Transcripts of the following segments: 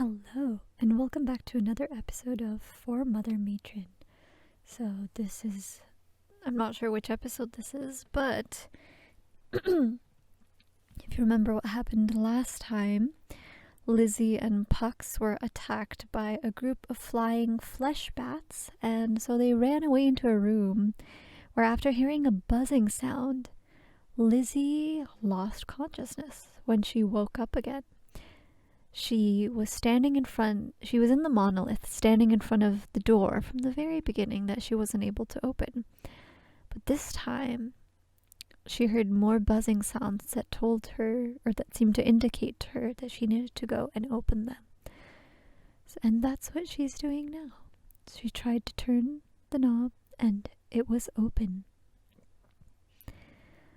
Hello, and welcome back to another episode of For Mother Matron. So this is, I'm not sure which episode this is, but if you remember what happened last time, Lizzy and Pux were attacked by a group of flying flesh bats, and so they ran away into a room where, after hearing a buzzing sound, Lizzy lost consciousness when she woke up again. She was in the monolith, standing in front of the door from the very beginning that she wasn't able to open. But this time, she heard more buzzing sounds that told her, or that seemed to indicate to her, that she needed to go and open them. And that's what she's doing now. She tried to turn the knob, and it was open.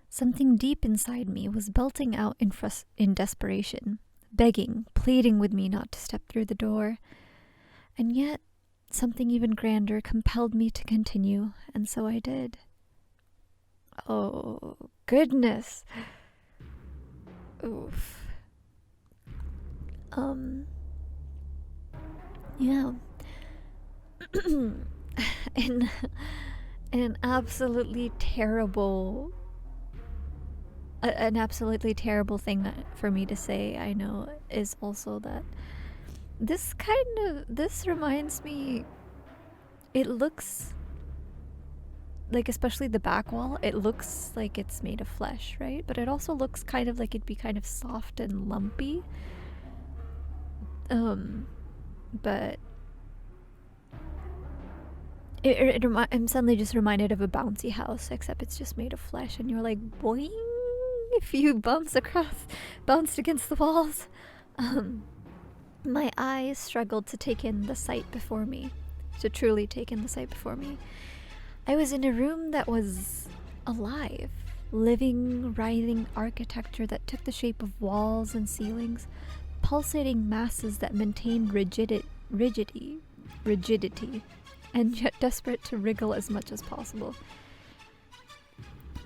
Something deep inside me was belting out in desperation, begging, pleading with me not to step through the door. And yet, something even grander compelled me to continue, and so I did. Oh, goodness. Oof. Yeah. in an absolutely terrible thing for me to say, I know, is also that this reminds me, it looks like, especially the back wall, it looks like it's made of flesh, right? But it also looks kind of like it'd be kind of soft and lumpy. But I'm suddenly just reminded of a bouncy house, except it's just made of flesh, and you're like, boing, if you bounced against the walls. My eyes struggled to take in the sight before me, to truly take in the sight before me. I was in a room that was alive, living, writhing architecture that took the shape of walls and ceilings, pulsating masses that maintained rigidity, and yet desperate to wriggle as much as possible.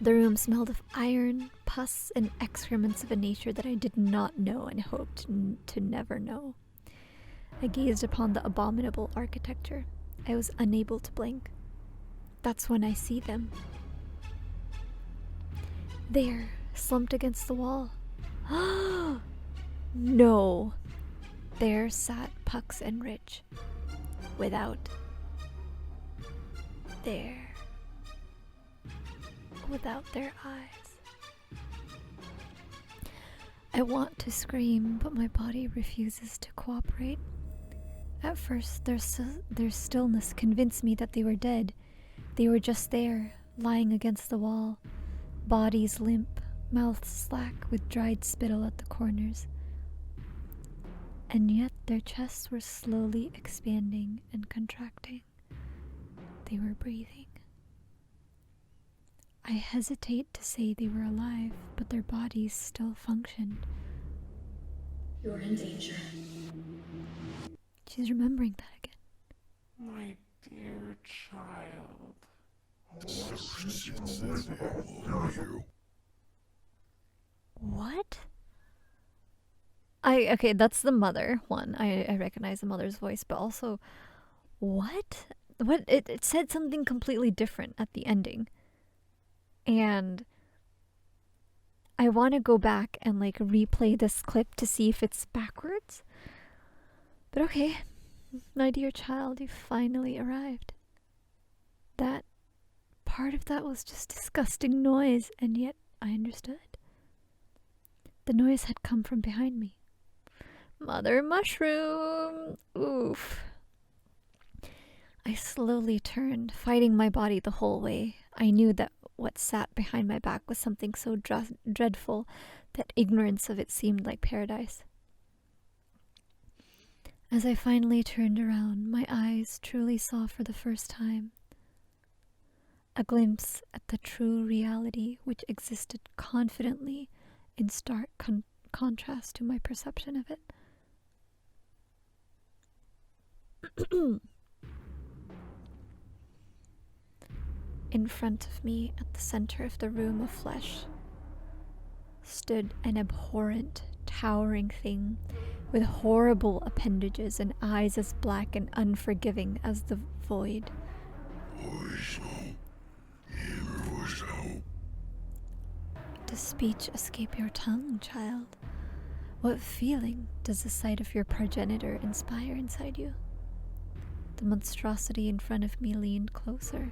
The room smelled of iron, pus, and excrements of a nature that I did not know and hoped to never know. I gazed upon the abominable architecture. I was unable to blink. That's when I see them. There, slumped against the wall. No! There sat Pux and Rich. Without their eyes. I want to scream, but my body refuses to cooperate. At first, their stillness convinced me that they were dead. They were just there, lying against the wall, bodies limp, mouths slack with dried spittle at the corners. And yet their chests were slowly expanding and contracting. They were breathing. I hesitate to say they were alive, but their bodies still functioned. You're in danger. She's remembering that again. My dear child. What? Okay, that's the mother one. I recognize the mother's voice, but also, what? It said something completely different at the ending. And I want to go back and replay this clip to see if it's backwards. But okay, my dear child, you finally arrived. That part of that was just disgusting noise, and yet I understood. The noise had come from behind me. Mother Mushroom! Oof. I slowly turned, fighting my body the whole way. I knew that what sat behind my back was something so dreadful that ignorance of it seemed like paradise. As I finally turned around, my eyes truly saw for the first time a glimpse at the true reality which existed confidently in stark contrast to my perception of it. In front of me, at the center of the room of flesh, stood an abhorrent, towering thing with horrible appendages and eyes as black and unforgiving as the void. Does speech escape your tongue, child? What feeling does the sight of your progenitor inspire inside you? The monstrosity in front of me leaned closer.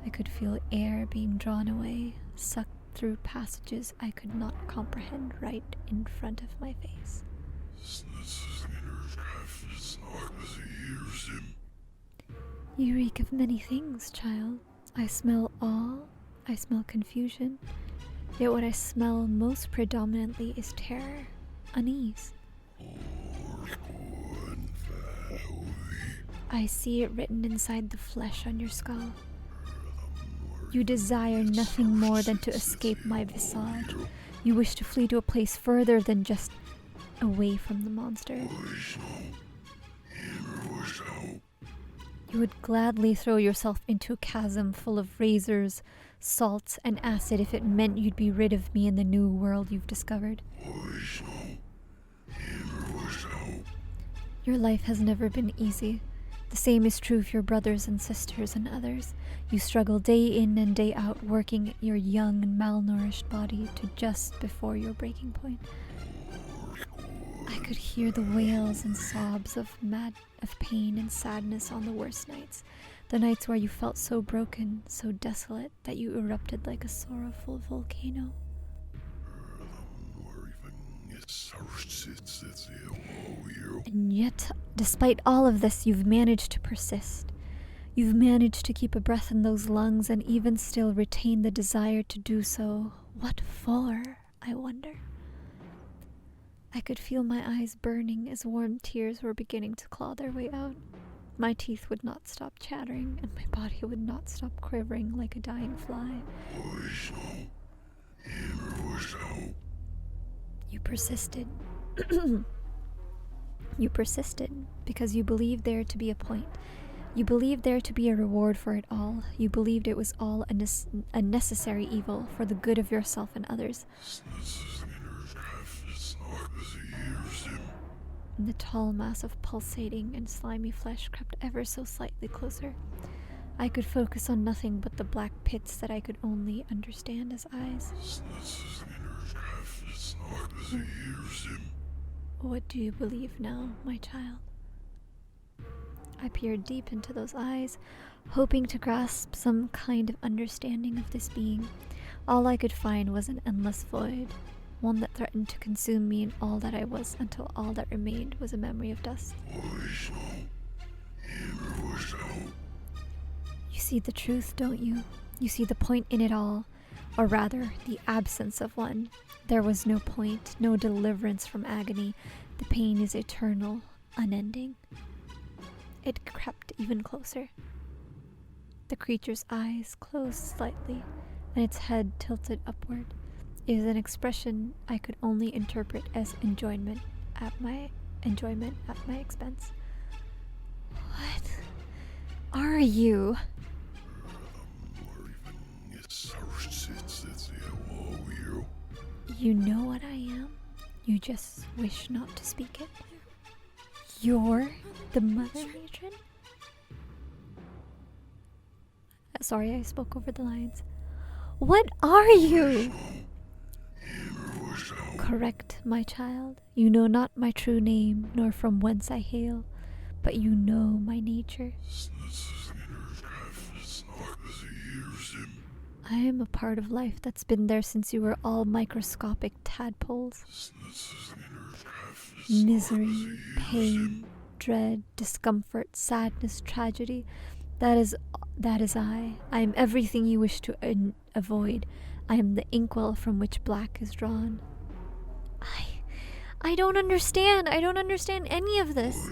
I could feel air being drawn away, sucked through passages I could not comprehend right in front of my face. You reek of many things, child. I smell awe, I smell confusion, yet what I smell most predominantly is terror, unease. I see it written inside the flesh on your skull. You desire nothing more than to escape my visage. You wish to flee to a place further than just away from the monster. You would gladly throw yourself into a chasm full of razors, salts, and acid if it meant you'd be rid of me in the new world you've discovered. Your life has never been easy. The same is true of your brothers and sisters and others. You struggle day in and day out, working your young and malnourished body to just before your breaking point. I could hear the wails and sobs of pain and sadness on the worst nights. The nights where you felt so broken, so desolate, that you erupted like a sorrowful volcano. And yet, despite all of this, you've managed to persist. You've managed to keep a breath in those lungs and even still retain the desire to do so. What for, I wonder? I could feel my eyes burning as warm tears were beginning to claw their way out. My teeth would not stop chattering, and my body would not stop quivering like a dying fly. You persisted. You persisted because you believed there to be a point. You believed there to be a reward for it all. You believed it was all a necessary evil for the good of yourself and others. And the tall mass of pulsating and slimy flesh crept ever so slightly closer. I could focus on nothing but the black pits that I could only understand as eyes. What do you believe now, my child? I peered deep into those eyes, hoping to grasp some kind of understanding of this being. All I could find was an endless void, one that threatened to consume me and all that I was until all that remained was a memory of dust. You see the truth, don't you? You see the point in it all, or rather, the absence of one. There was no point, no deliverance from agony. The pain is eternal, unending. It crept even closer. The creature's eyes closed slightly, and its head tilted upward. It was an expression I could only interpret as enjoyment at my expense. What are you? You know what I am. You just wish not to speak it. You're the Mother Matron? Sorry, I spoke over the lines. What are you? Correct, my child. You know not my true name, nor from whence I hail, but you know my nature. I am a part of life that's been there since you were all microscopic tadpoles. Misery, pain, dread, discomfort, sadness, tragedy. That is I. I am everything you wish to avoid. I am the inkwell from which black is drawn. I don't understand. I don't understand any of this.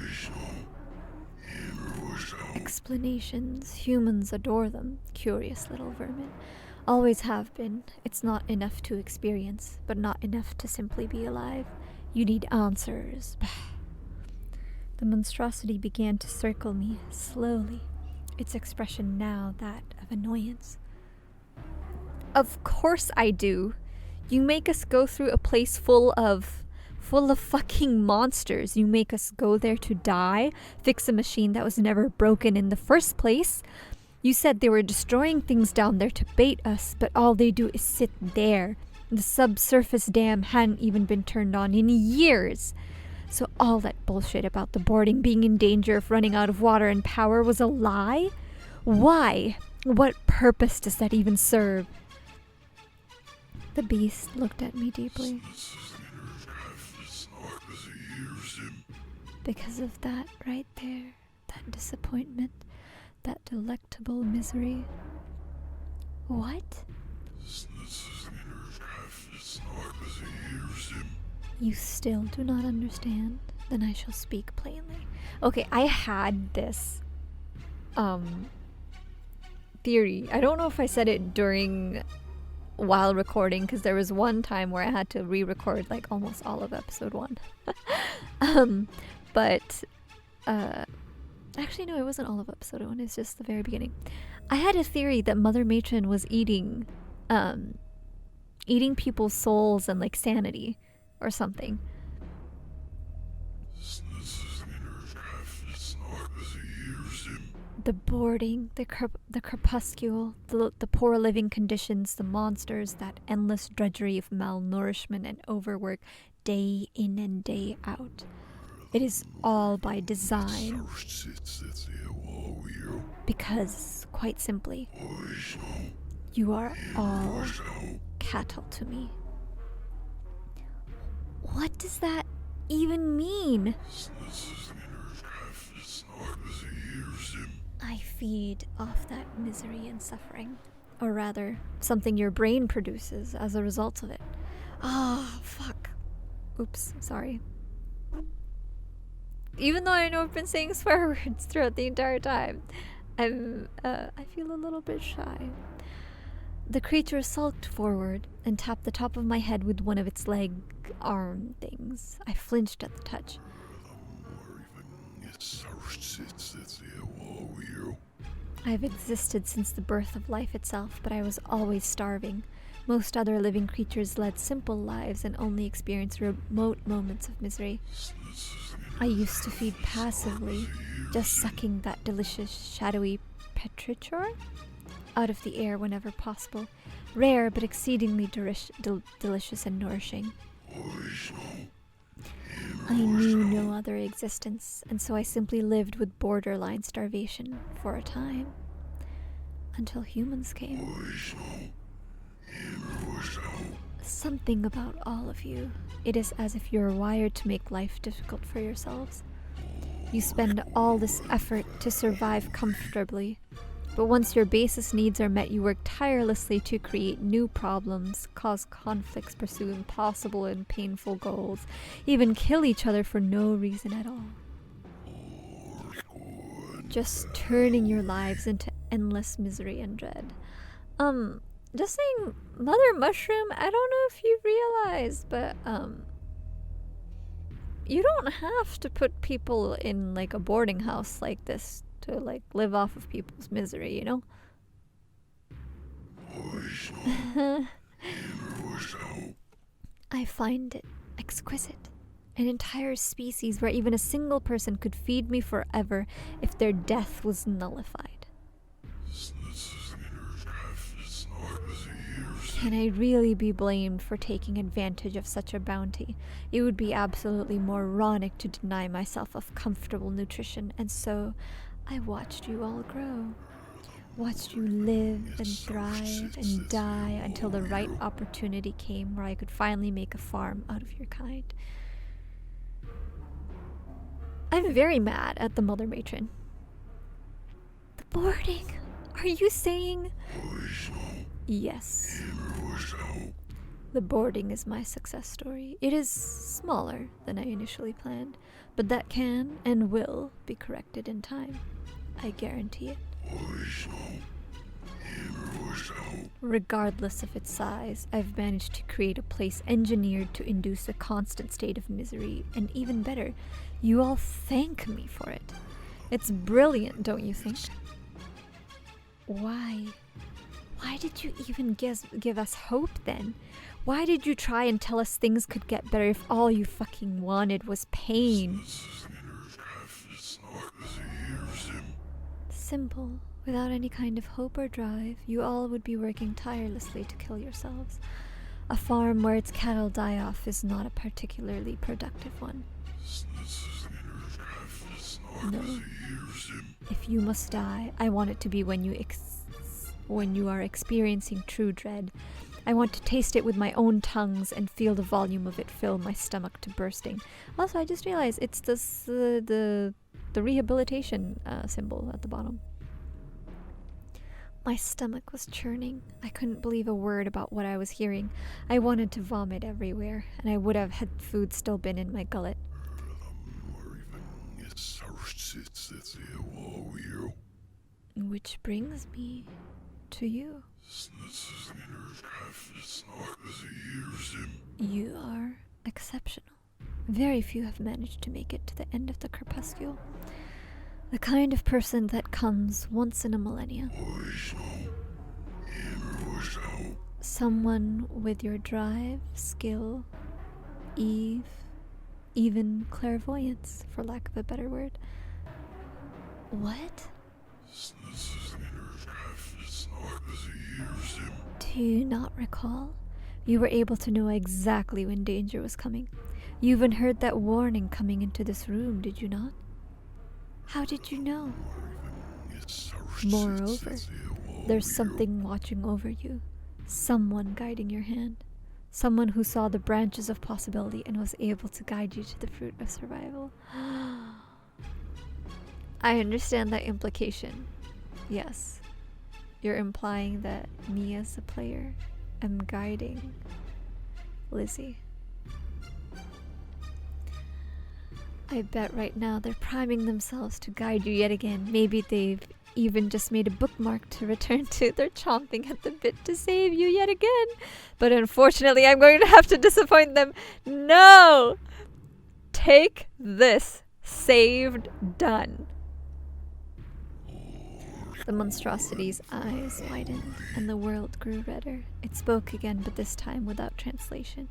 Explanations. Humans adore them. Curious little vermin. Always have been. It's not enough to experience, but not enough to simply be alive. You need answers. The monstrosity began to circle me, slowly, its expression now that of annoyance. Of course I do. You make us go through a place full of full of fucking monsters. You make us go there to die, fix a machine that was never broken in the first place. You said they were destroying things down there to bait us, but all they do is sit there. The subsurface dam hadn't even been turned on in years. So all that bullshit about the boarding being in danger of running out of water and power was a lie? Why? What purpose does that even serve? The beast looked at me deeply. Because of that right there, that disappointment, that delectable misery. What? You still do not understand? Then I shall speak plainly. Okay, I had this theory. I don't know if I said it while recording, because there was one time where I had to re-record like almost all of episode 1. But actually no, it wasn't all of episode 1, it's just the very beginning. I had a theory that Mother Matron was eating people's souls and like sanity or something. The boarding, the crepuscule, the poor living conditions, the monsters, that endless drudgery of malnourishment and overwork day in and day out. It is all by design. Because, quite simply, you are all cattle to me. What does that even mean? I feed off that misery and suffering. Or rather, something your brain produces as a result of it. Ah, fuck. Oops, sorry. Even though I know I've been saying swear words throughout the entire time, I feel a little bit shy. The creature sulked forward and tapped the top of my head with one of its leg arm things. I flinched at the touch. I've existed since the birth of life itself, but I was always starving. Most other living creatures led simple lives and only experienced remote moments of misery. I used to feed passively, just sucking that delicious, shadowy petrichor out of the air whenever possible. Rare, but exceedingly delicious and nourishing. I knew no other existence, and so I simply lived with borderline starvation for a time. Until humans came. Something about all of you. It is as if you're wired to make life difficult for yourselves. You spend all this effort to survive comfortably, but once your basis needs are met, you work tirelessly to create new problems, cause conflicts, pursue impossible and painful goals, even kill each other for no reason at all. Just turning your lives into endless misery and dread. Just saying, Mother Mushroom, I don't know if you realize, but, you don't have to put people in, like, a boarding house like this to, like, live off of people's misery, you know? I find it exquisite. An entire species where even a single person could feed me forever if their death was nullified. Can I really be blamed for taking advantage of such a bounty? It would be absolutely moronic to deny myself of comfortable nutrition, and so I watched you all grow. Watched you live and thrive and die until the right opportunity came where I could finally make a farm out of your kind. I'm very mad at the Mother Matron. The boarding. Are you saying? Yes. The boarding is my success story. It is smaller than I initially planned, but that can and will be corrected in time. I guarantee it. Regardless of its size, I've managed to create a place engineered to induce a constant state of misery, and even better, you all thank me for it. It's brilliant, don't you think? Why? Why did you even give us hope then? Why did you try and tell us things could get better if all you fucking wanted was pain? Simple. Without any kind of hope or drive, you all would be working tirelessly to kill yourselves. A farm where its cattle die off is not a particularly productive one. No. If you must die, I want it to be when you are experiencing true dread. I want to taste it with my own tongues and feel the volume of it fill my stomach to bursting. Also, I just realized it's this the rehabilitation symbol at the bottom. My stomach was churning. I couldn't believe a word about what I was hearing. I wanted to vomit everywhere, and I would have had food still been in my gullet. Which brings me to you. You are exceptional. Very few have managed to make it to the end of the Crepuscule. The kind of person that comes once in a millennia. Someone with your drive, skill, even clairvoyance, for lack of a better word. What? Do you not recall? You were able to know exactly when danger was coming. You even heard that warning coming into this room, did you not? How did you know? Moreover, there's something watching over you. Someone guiding your hand. Someone who saw the branches of possibility and was able to guide you to the fruit of survival. I understand that implication. Yes. You're implying that me as a player am guiding Lizzy. I bet right now they're priming themselves to guide you yet again. Maybe they've even just made a bookmark to return to. They're chomping at the bit to save you yet again. But unfortunately, I'm going to have to disappoint them. No! Take this. Saved. Done. The monstrosity's eyes widened, and the world grew redder. It spoke again, but this time without translation.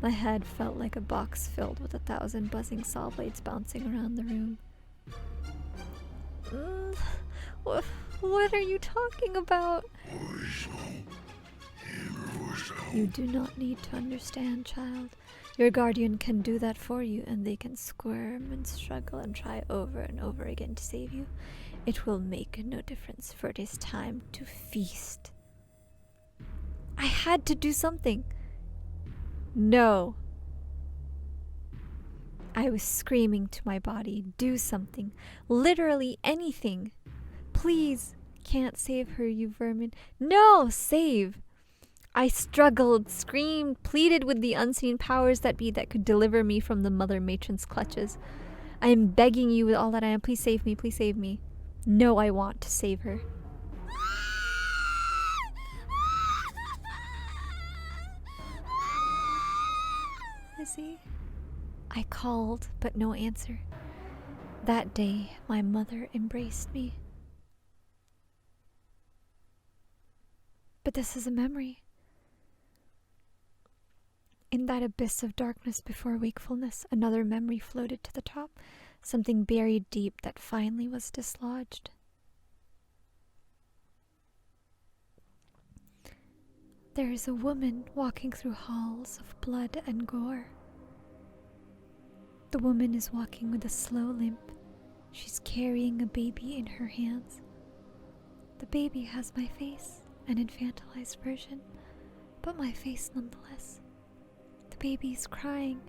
My head felt like a box filled with 1,000 buzzing saw blades bouncing around the room. What are you talking about? You do not need to understand, child. Your guardian can do that for you, and they can squirm and struggle and try over and over again to save you. It will make no difference, for it is time to feast. I had to do something. No. I was screaming to my body, do something. Literally anything. Please. Can't save her, you vermin. No, save. I struggled, screamed, pleaded with the unseen powers that be that could deliver me from the Mother Matron's clutches. I am begging you with all that I am, please save me, please save me. No, I want to save her. Lizzy, I called, but no answer. That day, my mother embraced me. But this is a memory. In that abyss of darkness before wakefulness, another memory floated to the top, something buried deep that finally was dislodged. There is a woman walking through halls of blood and gore. The woman is walking with a slow limp. She's carrying a baby in her hands. The baby has my face, an infantilized version, but my face nonetheless. The baby is crying,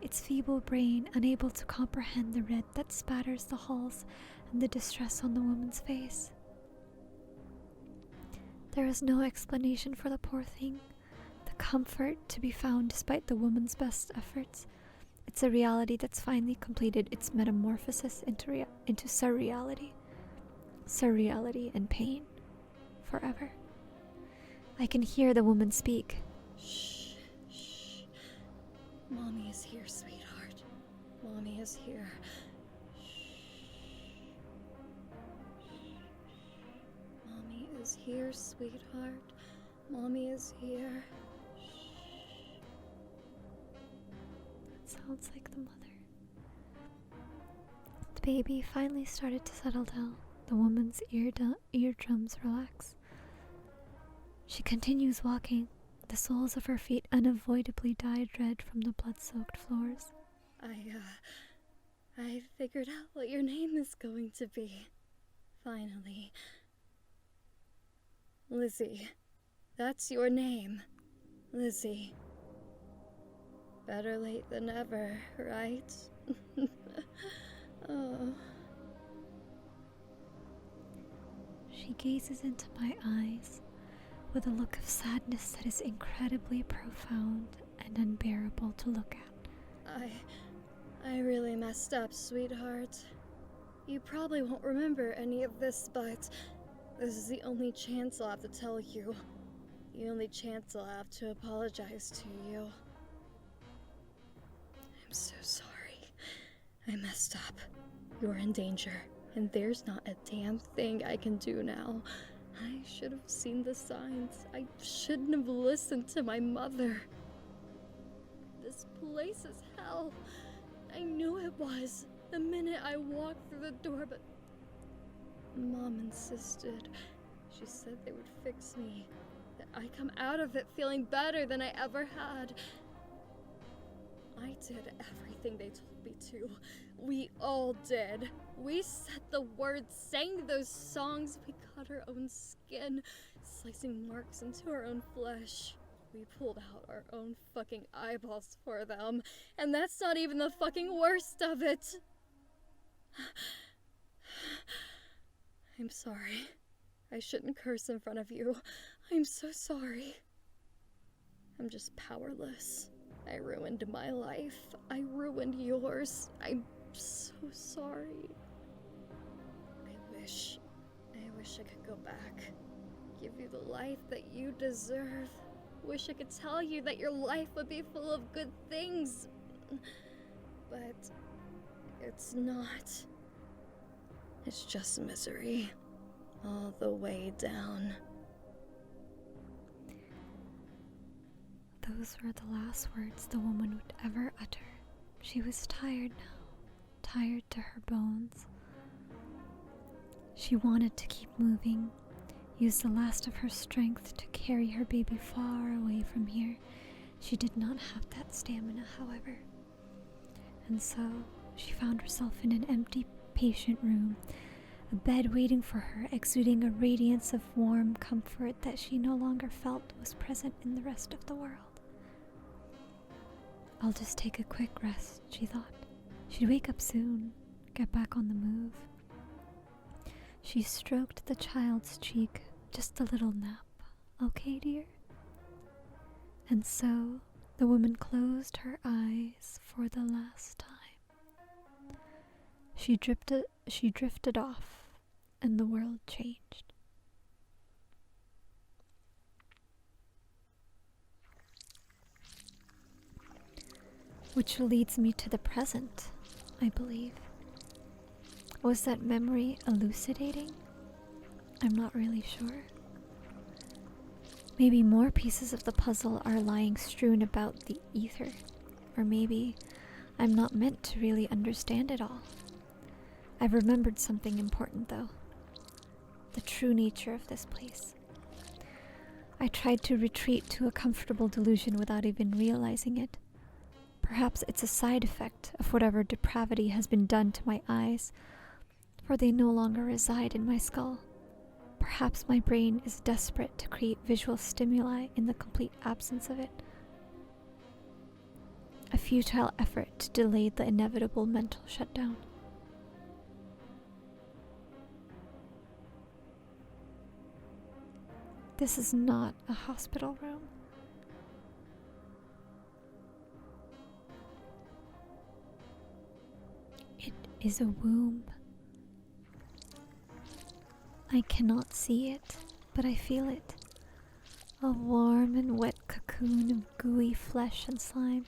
its feeble brain unable to comprehend the red that spatters the halls and the distress on the woman's face. There is no explanation for the poor thing, the comfort to be found despite the woman's best efforts. It's a reality that's finally completed its metamorphosis into surreality. Surreality and pain. Forever. I can hear the woman speak. Shh, shh. Mommy is here, sweetheart. Mommy is here. Shh. Mommy is here, sweetheart. Mommy is here. That sounds like the mother. The baby finally started to settle down. The woman's eardrums relax. She continues walking. The soles of her feet unavoidably dyed red from the blood-soaked floors. I figured out what your name is going to be. Finally. Lizzy. That's your name. Lizzy. Better late than never, right? Oh. She gazes into my eyes with a look of sadness that is incredibly profound and unbearable to look at. I really messed up, sweetheart. You probably won't remember any of this, but this is the only chance I'll have to tell you. The only chance I'll have to apologize to you. I'm so sorry. I messed up. You're in danger, and there's not a damn thing I can do now. I should have seen the signs. I shouldn't have listened to my mother. This place is hell. I knew it was the minute I walked through the door, but Mom insisted. She said they would fix me, that I come out of it feeling better than I ever had. I did everything they told me to. We all did. We said the words, sang those songs, we cut our own skin, slicing marks into our own flesh. We pulled out our own fucking eyeballs for them, and that's not even the fucking worst of it. I'm sorry. I shouldn't curse in front of you. I'm so sorry. I'm just powerless. I ruined my life. I ruined yours. I'm so sorry. I wish I could go back. Give you the life that you deserve. Wish I could tell you that your life would be full of good things. But it's not. It's just misery. All the way down. Those were the last words the woman would ever utter. She was tired now, tired to her bones. She wanted to keep moving, use the last of her strength to carry her baby far away from here. She did not have that stamina, however. And so she found herself in an empty patient room, a bed waiting for her, exuding a radiance of warm comfort that she no longer felt was present in the rest of the world. I'll just take a quick rest, she thought. She'd wake up soon, get back on the move. She stroked the child's cheek, just a little nap. Okay, dear? And so the woman closed her eyes for the last time. She drifted off, and the world changed. Which leads me to the present, I believe. Was that memory elucidating? I'm not really sure. Maybe more pieces of the puzzle are lying strewn about the ether. Or maybe I'm not meant to really understand it all. I've remembered something important, though. The true nature of this place. I tried to retreat to a comfortable delusion without even realizing it. Perhaps it's a side effect of whatever depravity has been done to my eyes, for they no longer reside in my skull. Perhaps my brain is desperate to create visual stimuli in the complete absence of it. A futile effort to delay the inevitable mental shutdown. This is not a hospital room. It is a womb. I cannot see it, but I feel it. A warm and wet cocoon of gooey flesh and slime.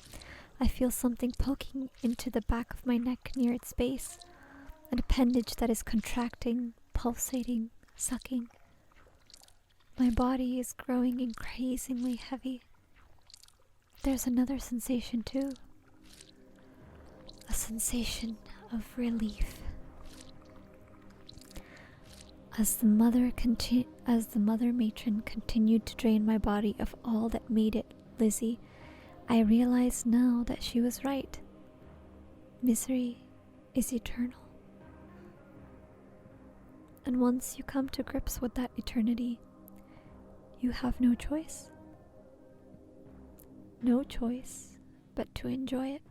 I feel something poking into the back of my neck near its base. An appendage that is contracting, pulsating, sucking. My body is growing increasingly heavy. There's another sensation too. A sensation of relief. As the mother matron continued to drain my body of all that made it Lizzy, I realized now that she was right. Misery is eternal. And once you come to grips with that eternity, you have no choice. No choice but to enjoy it.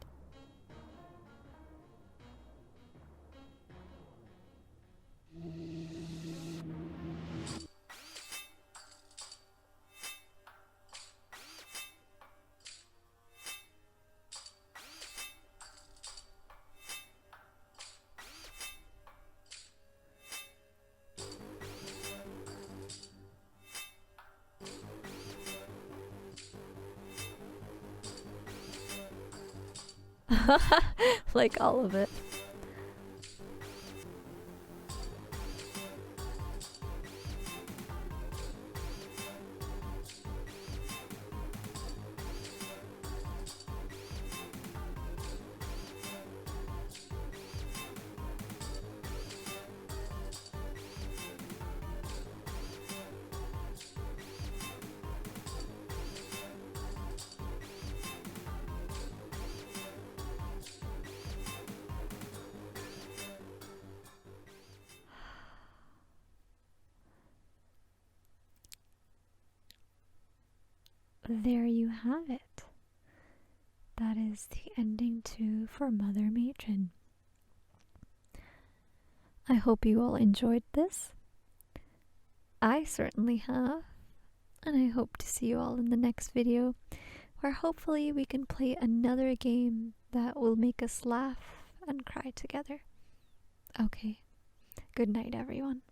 Like all of it. There you have it. That is the ending to For Mother Matron. I hope you all enjoyed this. I certainly have. And I hope to see you all in the next video, where hopefully we can play another game that will make us laugh and cry together. Okay. Good night, everyone.